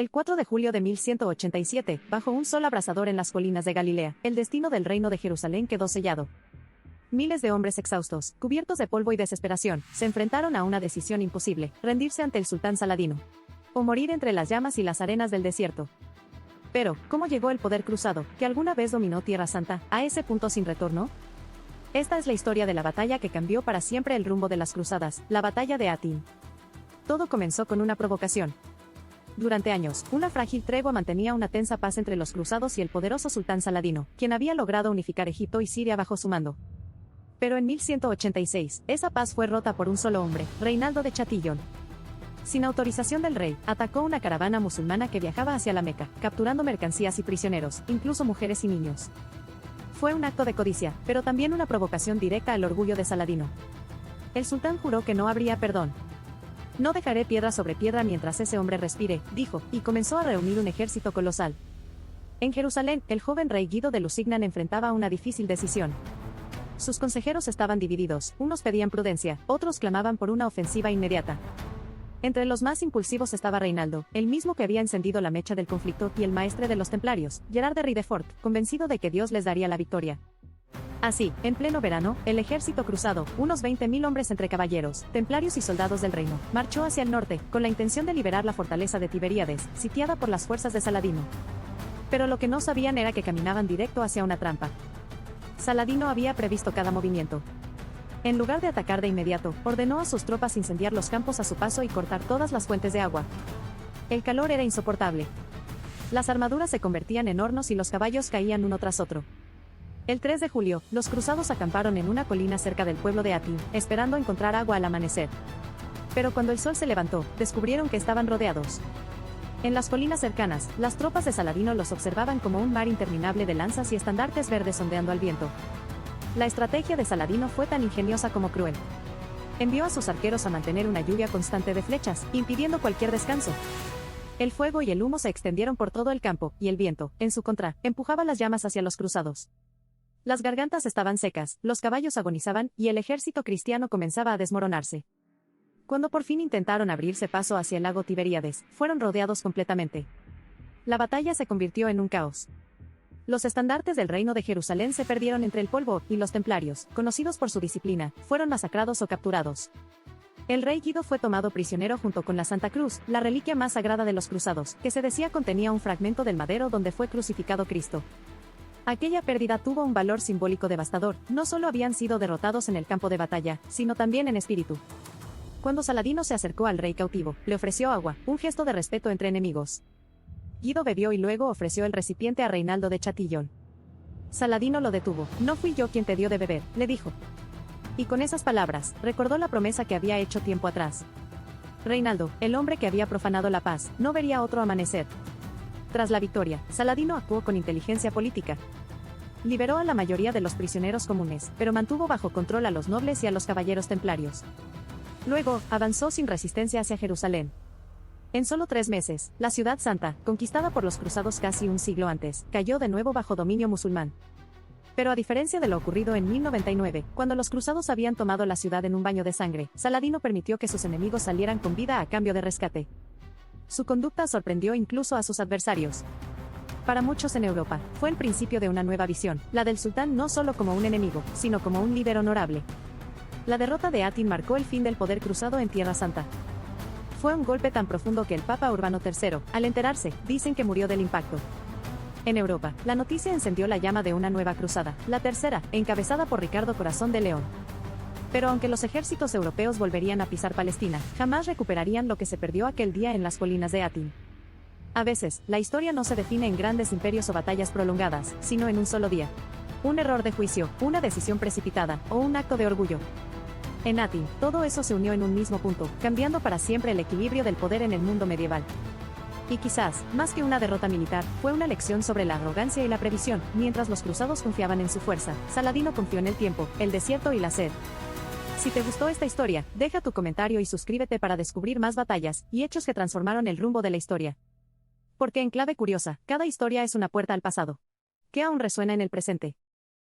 El 4 de julio de 1187, bajo un sol abrasador en las colinas de Galilea, el destino del reino de Jerusalén quedó sellado. Miles de hombres exhaustos, cubiertos de polvo y desesperación, se enfrentaron a una decisión imposible: rendirse ante el sultán Saladino, o morir entre las llamas y las arenas del desierto. Pero, ¿cómo llegó el poder cruzado, que alguna vez dominó Tierra Santa, a ese punto sin retorno? Esta es la historia de la batalla que cambió para siempre el rumbo de las cruzadas, la batalla de Hattin. Todo comenzó con una provocación. Durante años, una frágil tregua mantenía una tensa paz entre los cruzados y el poderoso sultán Saladino, quien había logrado unificar Egipto y Siria bajo su mando. Pero en 1186, esa paz fue rota por un solo hombre, Reinaldo de Chatillon. Sin autorización del rey, atacó una caravana musulmana que viajaba hacia la Meca, capturando mercancías y prisioneros, incluso mujeres y niños. Fue un acto de codicia, pero también una provocación directa al orgullo de Saladino. El sultán juró que no habría perdón. No dejaré piedra sobre piedra mientras ese hombre respire, dijo, y comenzó a reunir un ejército colosal. En Jerusalén, el joven rey Guido de Lusignan enfrentaba una difícil decisión. Sus consejeros estaban divididos, unos pedían prudencia, otros clamaban por una ofensiva inmediata. Entre los más impulsivos estaba Reinaldo, el mismo que había encendido la mecha del conflicto, y el maestre de los templarios, Gerard de Ridefort, convencido de que Dios les daría la victoria. Así, en pleno verano, el ejército cruzado, unos 20.000 hombres entre caballeros, templarios y soldados del reino, marchó hacia el norte, con la intención de liberar la fortaleza de Tiberíades, sitiada por las fuerzas de Saladino. Pero lo que no sabían era que caminaban directo hacia una trampa. Saladino había previsto cada movimiento. En lugar de atacar de inmediato, ordenó a sus tropas incendiar los campos a su paso y cortar todas las fuentes de agua. El calor era insoportable. Las armaduras se convertían en hornos y los caballos caían uno tras otro. El 3 de julio, los cruzados acamparon en una colina cerca del pueblo de Hattin, esperando encontrar agua al amanecer. Pero cuando el sol se levantó, descubrieron que estaban rodeados. En las colinas cercanas, las tropas de Saladino los observaban como un mar interminable de lanzas y estandartes verdes ondeando al viento. La estrategia de Saladino fue tan ingeniosa como cruel. Envió a sus arqueros a mantener una lluvia constante de flechas, impidiendo cualquier descanso. El fuego y el humo se extendieron por todo el campo, y el viento, en su contra, empujaba las llamas hacia los cruzados. Las gargantas estaban secas, los caballos agonizaban, y el ejército cristiano comenzaba a desmoronarse. Cuando por fin intentaron abrirse paso hacia el lago Tiberíades, fueron rodeados completamente. La batalla se convirtió en un caos. Los estandartes del reino de Jerusalén se perdieron entre el polvo, y los templarios, conocidos por su disciplina, fueron masacrados o capturados. El rey Guido fue tomado prisionero junto con la Santa Cruz, la reliquia más sagrada de los cruzados, que se decía contenía un fragmento del madero donde fue crucificado Cristo. Aquella pérdida tuvo un valor simbólico devastador: no solo habían sido derrotados en el campo de batalla, sino también en espíritu. Cuando Saladino se acercó al rey cautivo, le ofreció agua, un gesto de respeto entre enemigos. Guido bebió y luego ofreció el recipiente a Reinaldo de Chatillon. Saladino lo detuvo. «No fui yo quien te dio de beber», le dijo. Y con esas palabras, recordó la promesa que había hecho tiempo atrás. Reinaldo, el hombre que había profanado la paz, no vería otro amanecer. Tras la victoria, Saladino actuó con inteligencia política. Liberó a la mayoría de los prisioneros comunes, pero mantuvo bajo control a los nobles y a los caballeros templarios. Luego, avanzó sin resistencia hacia Jerusalén. En solo 3 meses, la ciudad santa, conquistada por los cruzados casi un siglo antes, cayó de nuevo bajo dominio musulmán. Pero a diferencia de lo ocurrido en 1099, cuando los cruzados habían tomado la ciudad en un baño de sangre, Saladino permitió que sus enemigos salieran con vida a cambio de rescate. Su conducta sorprendió incluso a sus adversarios. Para muchos en Europa, fue el principio de una nueva visión, la del sultán no solo como un enemigo, sino como un líder honorable. La derrota de Hattin marcó el fin del poder cruzado en Tierra Santa. Fue un golpe tan profundo que el Papa Urbano III, al enterarse, dicen que murió del impacto. En Europa, la noticia encendió la llama de una nueva cruzada, la tercera, encabezada por Ricardo Corazón de León. Pero aunque los ejércitos europeos volverían a pisar Palestina, jamás recuperarían lo que se perdió aquel día en las colinas de Hattin. A veces, la historia no se define en grandes imperios o batallas prolongadas, sino en un solo día. Un error de juicio, una decisión precipitada, o un acto de orgullo. En Hattin, todo eso se unió en un mismo punto, cambiando para siempre el equilibrio del poder en el mundo medieval. Y quizás, más que una derrota militar, fue una lección sobre la arrogancia y la previsión. Mientras los cruzados confiaban en su fuerza, Saladino confió en el tiempo, el desierto y la sed. Si te gustó esta historia, deja tu comentario y suscríbete para descubrir más batallas y hechos que transformaron el rumbo de la historia. Porque en Clave Curiosa, cada historia es una puerta al pasado, que aún resuena en el presente.